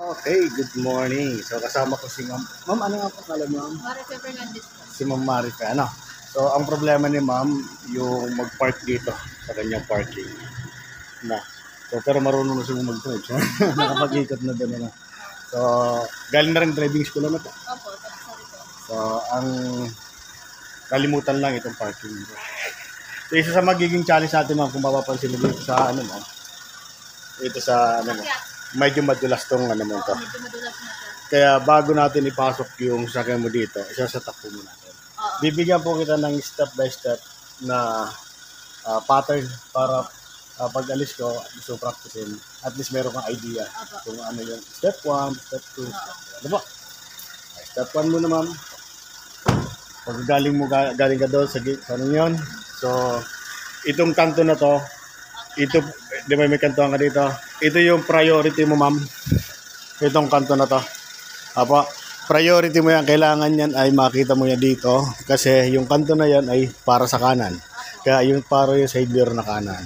Okay, good morning. So kasama ko si Ma'am. Ma'am, ano nga po pala Ma'am? Marife Fernandez po. Si Ma'am Marife, ano? So ang problema ni Ma'am, yung mag-park dito sa kanyang parking. Na. So pero marunong na siya mag-drive. Nakapag-ikot na din na. So galing na rin driving school na to. Opo, sorry po. So ang kalimutan lang itong parking. So isa sa magiging challenge natin Ma'am, kung mapapansin mo dito sa ano Ma'am. Ito sa ano Ma'am. Medyo madulas tong ano mo to. Medyo madulas na siya. Kaya bago natin ipasok yung sasakyan mo dito, isasatak mo natin. Bibigyan po kita ng step by step na pattern para pag alis ko, gusto practicein, at least meron kang idea kung ano yung step 1, step 2, ano ba? Step 1 muna ma'am. Pag galing ka doon sa ano yun. So, itong kanto na to, ito, di ba may kantuan ka dito? Ito yung priority mo ma'am. Itong kanto na to. Apo, priority mo yan. Kailangan yan ay makita mo yan dito. Kasi yung kanto na yan ay para sa kanan. Kaya yung para yung side mirror na kanan.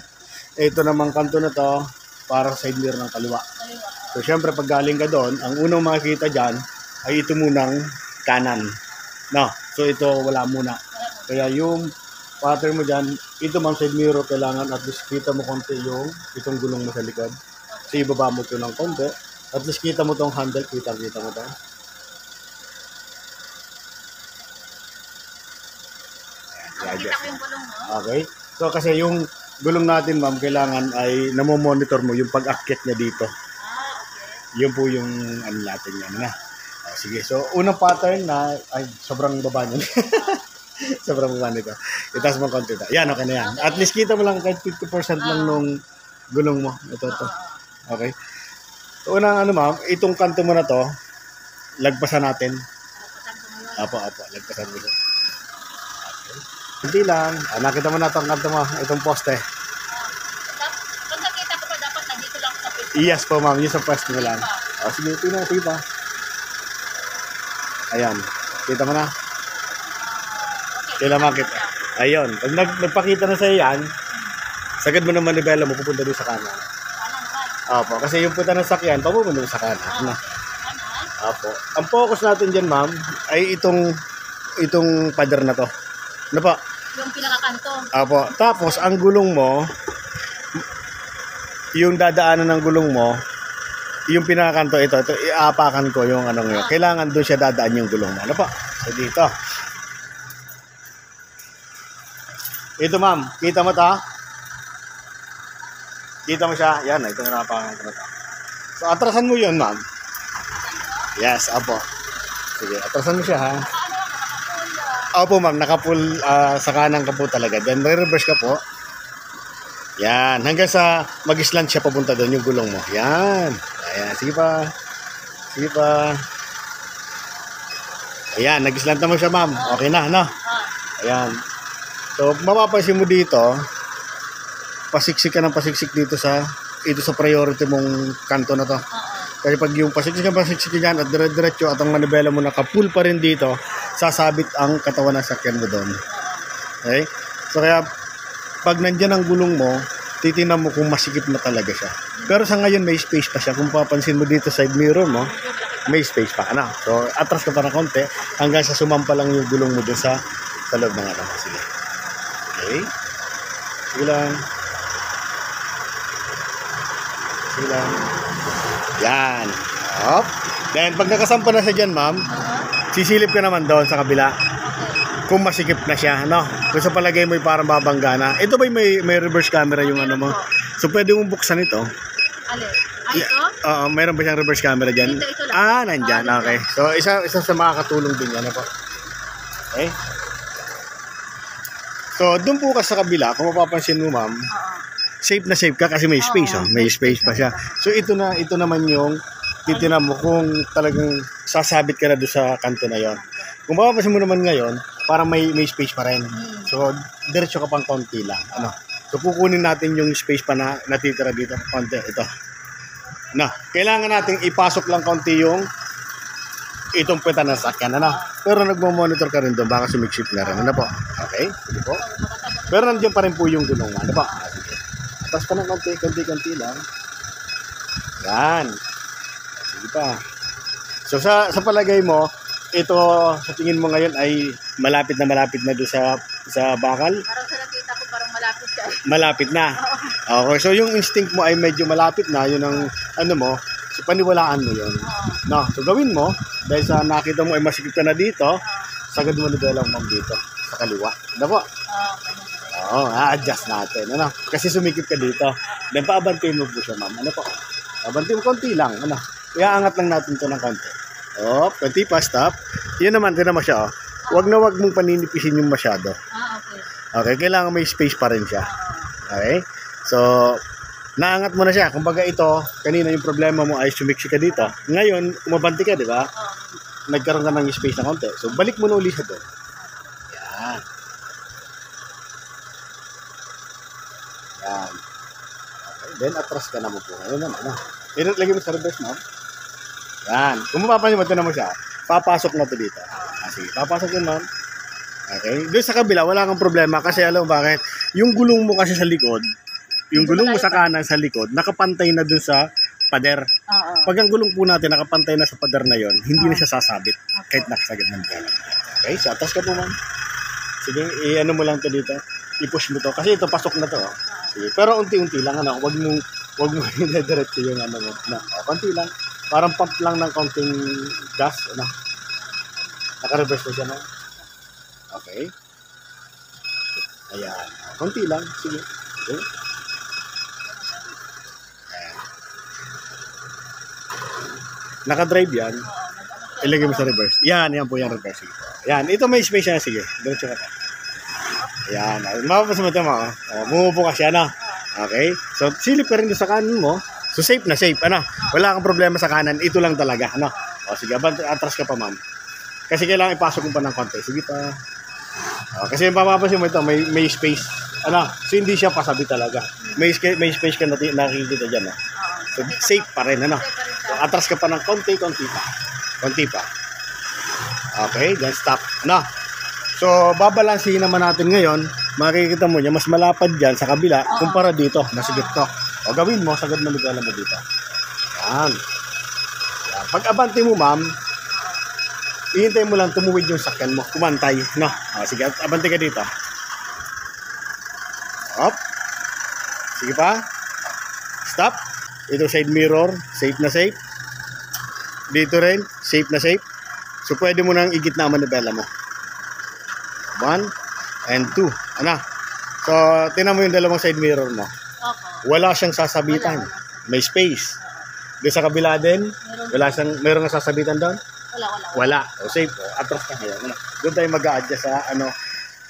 Ito namang kanto na to para sa side mirror ng kaliwa. So syempre pag galing ka doon, ang unang makikita dyan ay ito munang kanan. No, so ito wala muna. Kaya yung pattern mo dyan, ito mang side mirror, kailangan at least kita mo konti yung itong gulong mo sa likod. So ibaba mo ito ng konti. At least kita mo tong handle, kita mo to. Nakita ko yung gulong mo. Okay. So kasi yung gulong natin ma'am, kailangan ay namomonitor mo yung pag-akyat niya dito. Okay. Yun po yung ano natin yan na. Sige, so unang pattern na, ay sobrang baba niya. Sobrang baba nito. Itaas mo konti ito. Yan, okay na yan. At least kita mo lang kahit 50% lang nung gulong mo. Ito. Okay. So unang ano ma'am, itong kanto mo na to, lagpasan natin. Apo, lagpasan mo ito. Okay. Hindi lang. Nakita mo na itong kanto mo, itong poste. Pag nakita ko pa, dapat nandito lang sa pito. Yes po ma'am, yung sa poste mo lang. Sige, sige pa. Ayan, kita mo na. Kailan makita. Ayun, pag nagpakita na sa yan, sagad mo ng manibela mo, pupunta doon sa kanan. Opo, kasi yung punta ng sakyan, papupunta doon sa kanan. Opo. Ang focus natin dyan, ma'am, ay itong pader na to. Ano po? Yung pinakakanto. Opo. Tapos, ang gulong mo, yung dadaanan ng gulong mo, yung pinakakanto, ito, iapakan ko yung anong yun. Kailangan doon siya dadaan yung gulong mo. Ano po? So, dito. Ito ma'am, kita mo ta? Kita mo siya? Yan, ito na napakan ko na ta. So, atrasan mo yun ma'am. Yes, apo. Sige, atrasan mo siya ha. Opo ma'am, naka-full sa kanan ka po talaga. Then, re-reverse ka po. Yan, hanggang sa mag-slant siya papunta doon yung gulong mo. Yan. Ayan, sige pa. Sige pa. Ayan, nag-slant na mo siya ma'am. Okay na, no? Ayan. So, mapapansin mo dito, pasiksik ka ng pasiksik dito sa priority mong kanto na to. Kasi pag yung pasiksik yan at dire-diretso at ang manibela mo naka-pull pa rin dito, sasabit ang katawan ng sakyan mo doon. Okay? So, kaya pag nandyan ang gulong mo, titingnan mo kung masikip na talaga siya. Pero sa ngayon, may space pa siya. Kung papansin mo dito side mirror mo, may space pa. Ano? So, atras ka pa ng konti hanggang sa sumampa lang yung gulong mo doon sa loob ng ano. Sige. Okay. Sige lang. Sige lang. Yan. Hop. Then, pag nakasampa na siya dyan, ma'am, sisilip ka naman doon sa kabila. Kung masikip na siya, no? Kung sa palagay mo parang babangga na. Ito ba may reverse camera yung ano mo? So, pwede mong buksan ito. Ale. Ito? Oo, mayroon ba siyang reverse camera dyan? Ito lang. Nandyan. Okay. So, isa sa makakatulong din yan. Ano po? Okay. So, doon po ka sa kabila, kung mapapansin mo, ma'am, safe na safe ka kasi may space, may space pa siya. So, ito naman yung titinan mo kung talagang sasabit ka na doon sa kanto na yon. Kung mapapansin mo naman ngayon, parang may space pa rin. So, diretso ka pang konti lang. Ano? So, kukunin natin yung space pa na natitira dito. Konti, ito. Na, kailangan nating ipasok lang konti yung itong puweta ng sakyan, ano? Pero nagmo-monitor ka rin doon, baka sumiksip na rin, ano po? Okay, sige po. Pero nandiyan pa rin po yung gulong, ano po? Tapos pa ng konti lang. Yan. Sige pa. So sa palagay mo, ito sa tingin mo ngayon ay malapit na doon sa bakal? Parang sa nakita ko, parang malapit siya. Malapit na. Okay, so yung instinct mo ay medyo malapit na, yun ang ano mo, so paniwalaan mo yun. No, so gawin mo, dahil sa nakita mo ay masikip ka na dito, sagad mo na lang ma'am dito, sa kaliwa. Ano po? Oo, a-adjust natin. Ano? Kasi sumikip ka dito. Then paabantin mo po siya ma'am. Ano po? Paabantin mo konti lang. Ano? Iaangat lang natin to ng konti. Oh, konti pa, stop. Yan naman, din naman siya. Oh. Wag mong paninipisin yung masyado. Okay. Okay, kailangan may space pa rin siya. Okay? So, naangat mo na siya. Kumbaga ito, kanina yung problema mo ay sumiksi ka dito. Ngayon, umabanti ka, di ba? Nagkaroon ka ng space na konti. So, balik mo na ulit siya doon. Yan. Yan. Okay, then atras ka na mo po. Ayun naman, ano? Lagay mo sa reverse, ma'am. Yan. Kung mapapansin mo, ito na mo siya. Papasok na to dito. Sige, papasok yun, ma'am. Okay. Doon sa kabila, wala kang problema kasi alam mo bakit? Yung gulong mo kasi sa likod, yung gulong mo sa kanan sa likod, nakapantay na doon sa pader. Pag ang gulong po natin nakapantay na sa pader na yon, hindi na siya sasabit kahit nakasagad ng bala. Okay, so atas ka po, ma'am. Sige, i-ano mo lang to dito. I-push mo to kasi ito pasok na to. Sige, pero unti-unti lang ano, wag mo i-direct yung ano mo. Na, konti lang. Parang pump lang ng konting gas, ano. Naka-reverse na siya, no? Okay. Ayan. Konti lang. Sige. Okay. Ayan. Naka-drive yan. Ilagay mo sa reverse. Yan po yung reverse. Sige po. Yan. Ito may space na. Sige. Diretso ka pa. Ayan. Mapapas mo ito mo. Bumubo ka siya, no? Okay. So, silip ka rin sa kanan mo. So, safe na safe. Ano? Wala kang problema sa kanan. Ito lang talaga. Ano? O, sige. Atras ka pa, ma'am. Kasi kailangan ipasok mo pa ng konti. Sige pa. Kasi yung papapansin mo ito, may space. Ano? So, hindi siya pasabi talaga. May space ka nakikita dyan. No? So, safe pa rin. Ano? So, atras ka pa ng konti pa. Konti pa. Okay, then stop. Ano? So, babalansihin naman natin ngayon. Makikita mo niya, mas malapad dyan sa kabila kumpara dito. Nasigit to. O gawin mo, sagad maligala mo dito. Yan. Yan. Pag abante mo, ma'am, ihintay mo lang tumuwid yung sakyan mo. Kumantay. No? O, sige, abante ka dito. Up. Sige pa. Stop. Ito side mirror. Safe na safe. Dito rin. Safe na safe. So, pwede mo nang igit na manibela mo. 1 and 2. Ano? So, tinan mo yung dalawang side mirror mo. Wala siyang sasabitan. May space. Doon sa kabila din, meron na sasabitan doon? Wala. O safe. Atras ka ngayon. Doon tayo mag-a-adjust sa ano.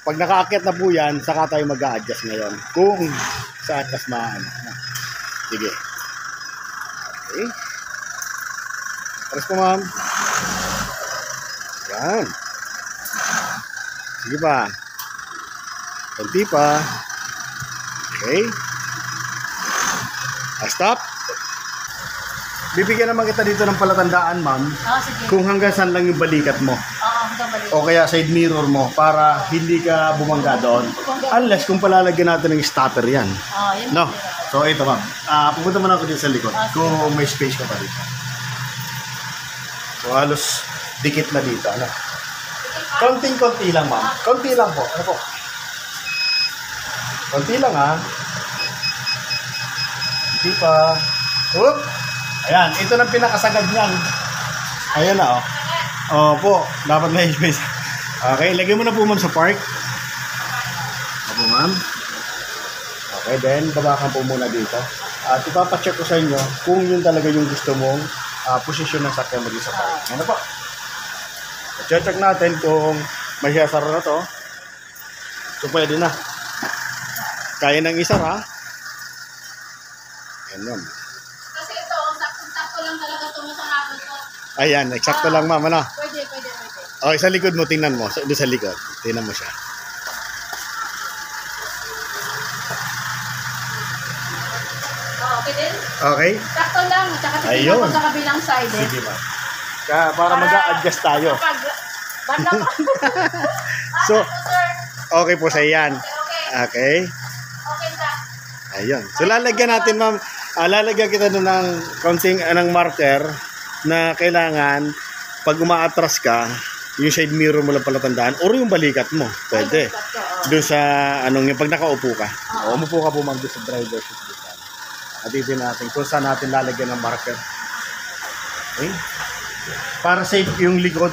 Pag nakaakyat na po yan, saka tayo mag-a-adjust ngayon. Kung sa atras maano. Sige. Okay. Atras ko, ma'am. Yan. Sige pa. Kunti pa. Okay. Stop. Bibigyan naman kita dito ng palatandaan, ma'am. Sige. Kung hanggang saan lang yung balikat mo. Hanggang balikat. O kaya side mirror mo para hindi ka bumangga doon. Unless kung palalagyan natin ng stopper yan. Yun. No. So ito, ma'am. Pupunta mo na ako dito sa likod. Kung may space ka pa dito. So halos dikit na dito. Ano? Konting-konti lang, ma'am. Konti lang po. Ano po? Konti lang, ha? Konti pa. Oop! Ayan, ito na pinakasagad niyan. Ayan na, oh. Po, dapat may space. Okay, lagay mo na po, ma'am, sa park. Opo, ma'am. Okay, then, baba ka po muna dito. At ipapacheck ko sa inyo kung yun talaga yung gusto mong posisyon ng sakyan mo dito sa park. Ano po? Check natin kung may sasara na to. So, pwede na. Kaya nang isara. Ayan, ma'am. Kasi ito, sakto lang talaga tumusarado to. Ayan, eksakto lang, ma'am. Ano? Pwede. Okay, sa likod mo, tingnan mo. Doon sa likod. Tingnan mo siya. Okay din? Okay? Sakto lang. Tsaka titignan Ayun. ko sa kabilang side. Sige, ma'am. Para mag-a-adjust tayo. Bandang So, sir. okay po sa yan. Okay. Okay na. Ayun. So, lalagyan natin, ma'am. Lalagyan kita doon ng konting ng marker na kailangan pag umaatras ka, yung side mirror mo lang pala tandaan or yung balikat mo. Pwede. Doon sa yung pag nakaupo ka. O, umupo ka po ma'am doon sa driver seat dito. At dito natin kung saan natin lalagyan ng marker. Okay? Para safe yung likod.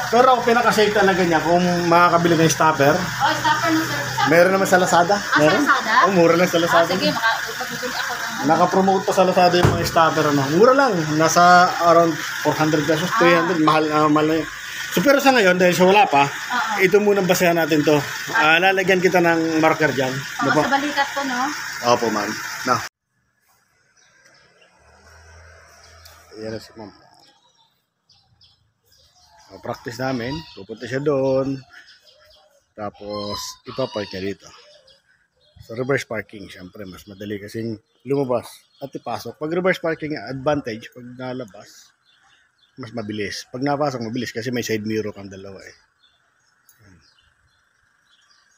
Pero ang pinaka-safe talaga niya kung makakabili ng stopper. Oh, stopper na sir. Meron naman sa Lazada. Sa Lazada? Oh, mura lang sa Lazada. Sige, makabibili ako ng Naka-promote pa sa Lazada yung mga stopper. Mura lang. Nasa around 400 pesos, 300. Mahal na yun. So, pero sa ngayon, dahil sa wala pa, ito muna basahan natin to. Lalagyan kita ng marker dyan. sa balikat ko, no? Opo, ma'am. Ayan na si ma'am. Practice namin. Pupunta siya doon. Tapos, ipapark niya dito. So, reverse parking. Siyempre, mas madali kasing lumabas at ipasok. Pag reverse parking, advantage. Pag nalabas, mas mabilis. Pag napasok, mabilis kasi may side mirror kang dalawa eh.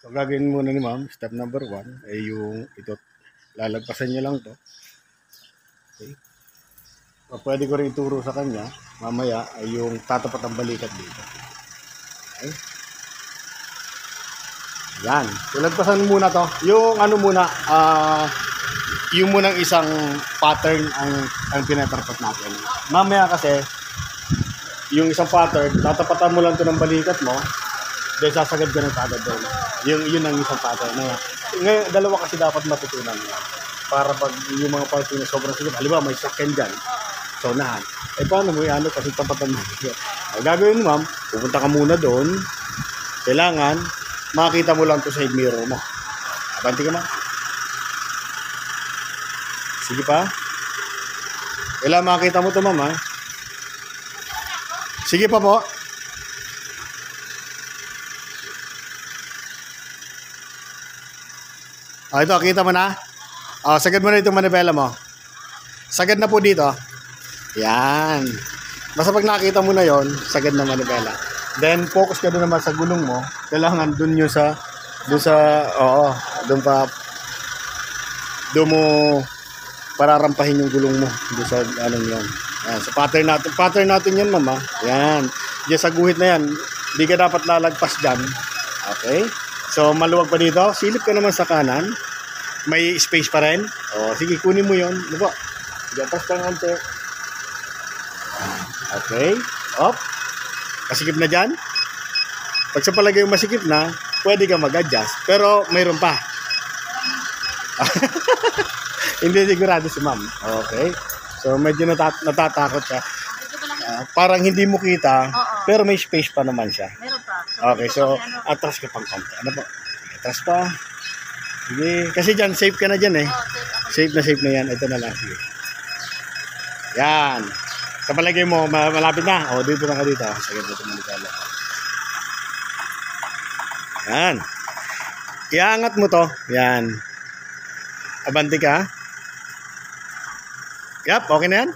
So, gagawin muna ni ma'am, step number 1, ay yung ito, lalagpasan niya lang to. Okay. So, pwede ko rin ituro sa kanya, mamaya, ay yung tatapat ang balikat dito. Okay. Yan. So, lagpasan muna to. Yung muna, yung munang isang pattern ang pinatapat natin. Mamaya kasi, yung isang pattern, tatapatan mo lang to ng balikat mo, dahil sasagad ka ng tagad doon. Yun ang isang pattern. Ngayon, dalawa kasi dapat matutunan mo. Para pag yung mga parts na sobrang sigit, halimbawa may sakyan dyan, so nahan. Paano mo yan? Kasi tapatan mo. Gagawin mo, ma'am, pupunta ka muna doon. Kailangan, makita mo lang to sa side mirror mo. Abanti ka, ma'am. Sige pa. Kailangan makita mo to, ma'am, ha? Sige pa po. Ito, kita mo na? Sagad mo na itong manibela mo. Sagad na po dito. Yan. Basta pag nakita mo na yon, sagad na manibela. Then, focus ka doon naman sa gulong mo. Kailangan doon yung doon mo pararampahin yung gulong mo. Doon sa yun. Yan, sa pattern natin yan, mama. Yan. Diyan sa guhit na yan, hindi ka dapat lalagpas dyan. Okay? So, maluwag pa dito. Silip ka naman sa kanan. May space pa rin. Sige, kunin mo yun. Ano po? Gatas ka ng konti. Okay. Up. Masikip na dyan. Pag sa palagay yung masikip na, pwede ka mag-adjust. Pero, mayroon pa. Hindi sigurado si ma'am. Okay. So, medyo natatakot siya. Parang hindi mo kita, pero may space pa naman siya. Meron pa. Okay, so, atras ka pang konti. Ano po? Atras pa. Sige. Kasi dyan, safe ka na dyan eh. Safe na yan. Ito na lang. Sige. Yan. Sa palagay mo, malapit na. Dito na ka dito. Sige, dito mo dito. Yan. Iangat mo to. Yan. Abanti ka. Yap, okay na yan.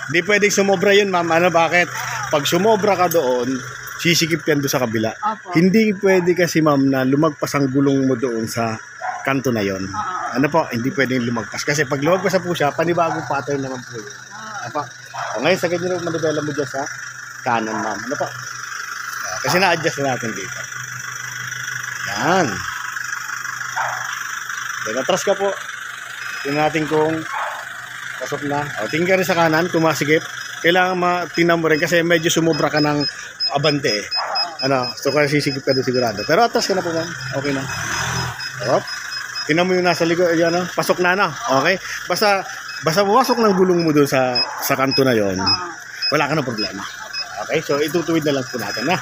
Hindi pwedeng sumobra yun, ma'am. Bakit? Pag sumobra ka doon, sisikip yan doon sa kabila. Opo. Hindi pwede kasi, ma'am, na lumagpas ang gulong mo doon sa kanto na yon. Hindi pwedeng lumagpas. Kasi pag lumagpas na po siya, panibagong pattern naman po yun. Ngayon, sa ganyan manibela mo dyan sa kanan, ma'am. Kasi na-adjust na natin dito. Yan. Then, atras ka po. Tingnan natin kung pasok na. Tingin ka rin sa kanan, kumasigip. Kailangan tingnan mo rin kasi medyo sumobra ka ng abante eh. So kaya sisigip ka doon sigurado. Pero atras ka na po, ma'am. Okay na. Tingnan mo yung nasa likod. Pasok na. Okay? Basta pumasok ng gulong mo doon sa kanto na yon, wala ka na problema. Okay? So itutuwid na lang po natin, na.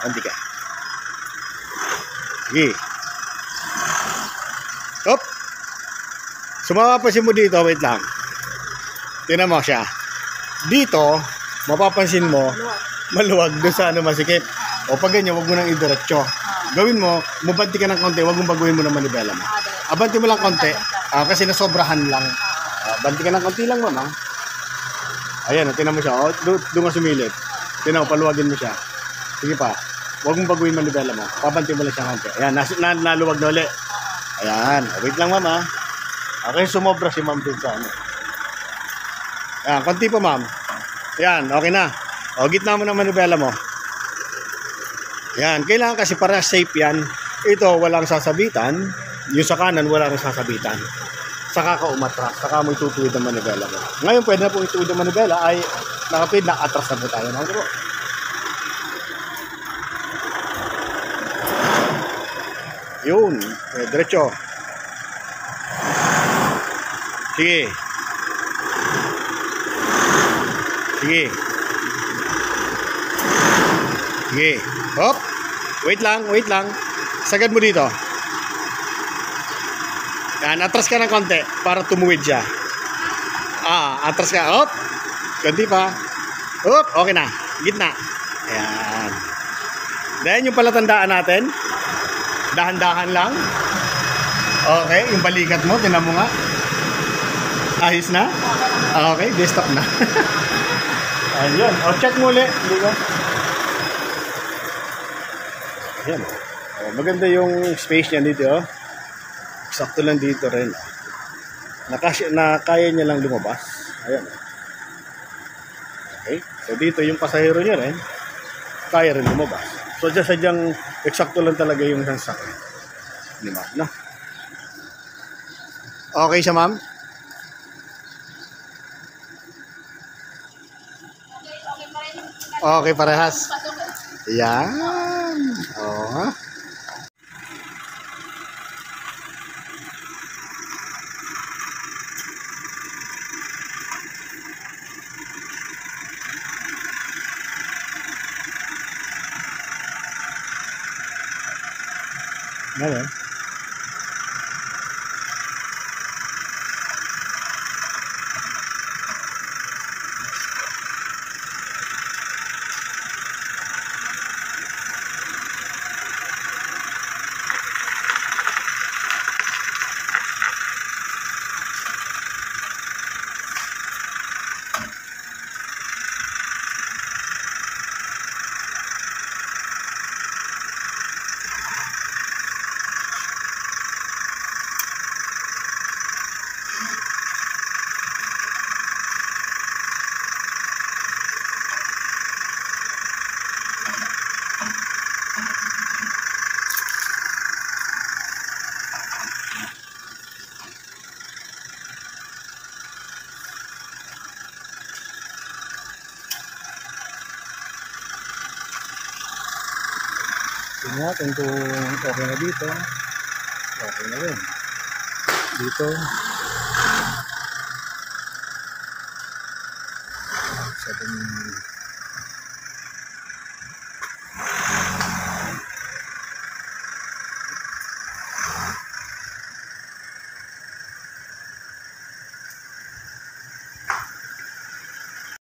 Hindi ka. Sige. Hop. Mapapansin mo dito, wait lang. Tingnan mo siya. Dito, mapapansin mo, maluwag doon sa masikip. Pag ganyan, wag mo nang idiretso. Gawin mo, mabanti ka ng konti, wag mong baguhin mo ng manibela mo. Abanti mo lang konti, kasi nasobrahan lang. Banti ka ng konti lang, ma'am. Ayan, tingnan mo siya. Doon ka sumilip. Tingnan mo, paluwagin mo siya. Sige pa. Wag mong baguhin manibela mo. Pabanti mo lang siya konti. Ayan, naluwag na ulit. Ayan, wait lang, ma'am. Okay, sumobra si ma'am din sa Ayan, konti pa, ma'am. Yan, okay na. O, gitna mo ng manibela mo. Yan, kailangan kasi para safe yan. Ito, walang sasabitan. Yung sa kanan, walang sasabitan. Saka ka umatras, saka mo itutuwid ang manibela mo. Ngayon, pwede na po ituwid ang manibela ay nakapid, nakatras na po tayo. Mga bro. Yun, diretso. Sige. Sige. Sige. Hop. Wait lang, wait lang. Sagad mo dito. Yan, atras ka ng konti para tumuwid siya. Atras ka. Hop. Konti pa. Hop, okay na. Gitna. Ayan. Dahil yung palatandaan natin. Dahan-dahan lang. Okay, yung balikat mo, tinan mo nga. Ayos na? Okay, stop na. Ayun. O, check mo ulit. Ayan. O, maganda yung space niya dito. Oh. Sakto lang dito rin. Kaya niya lang lumabas. Ayan. Okay. So, dito yung pasahero niya rin. Kaya rin lumabas. So, sadyang eksakto lang talaga yung sasakyan. Di ba? No? Okay siya, ma'am? Okay pa rin. Okay, parehas. Pasok. Yan. Oo. Ano? Tingnan natin kung okay na dito. Okay na rin. Dito.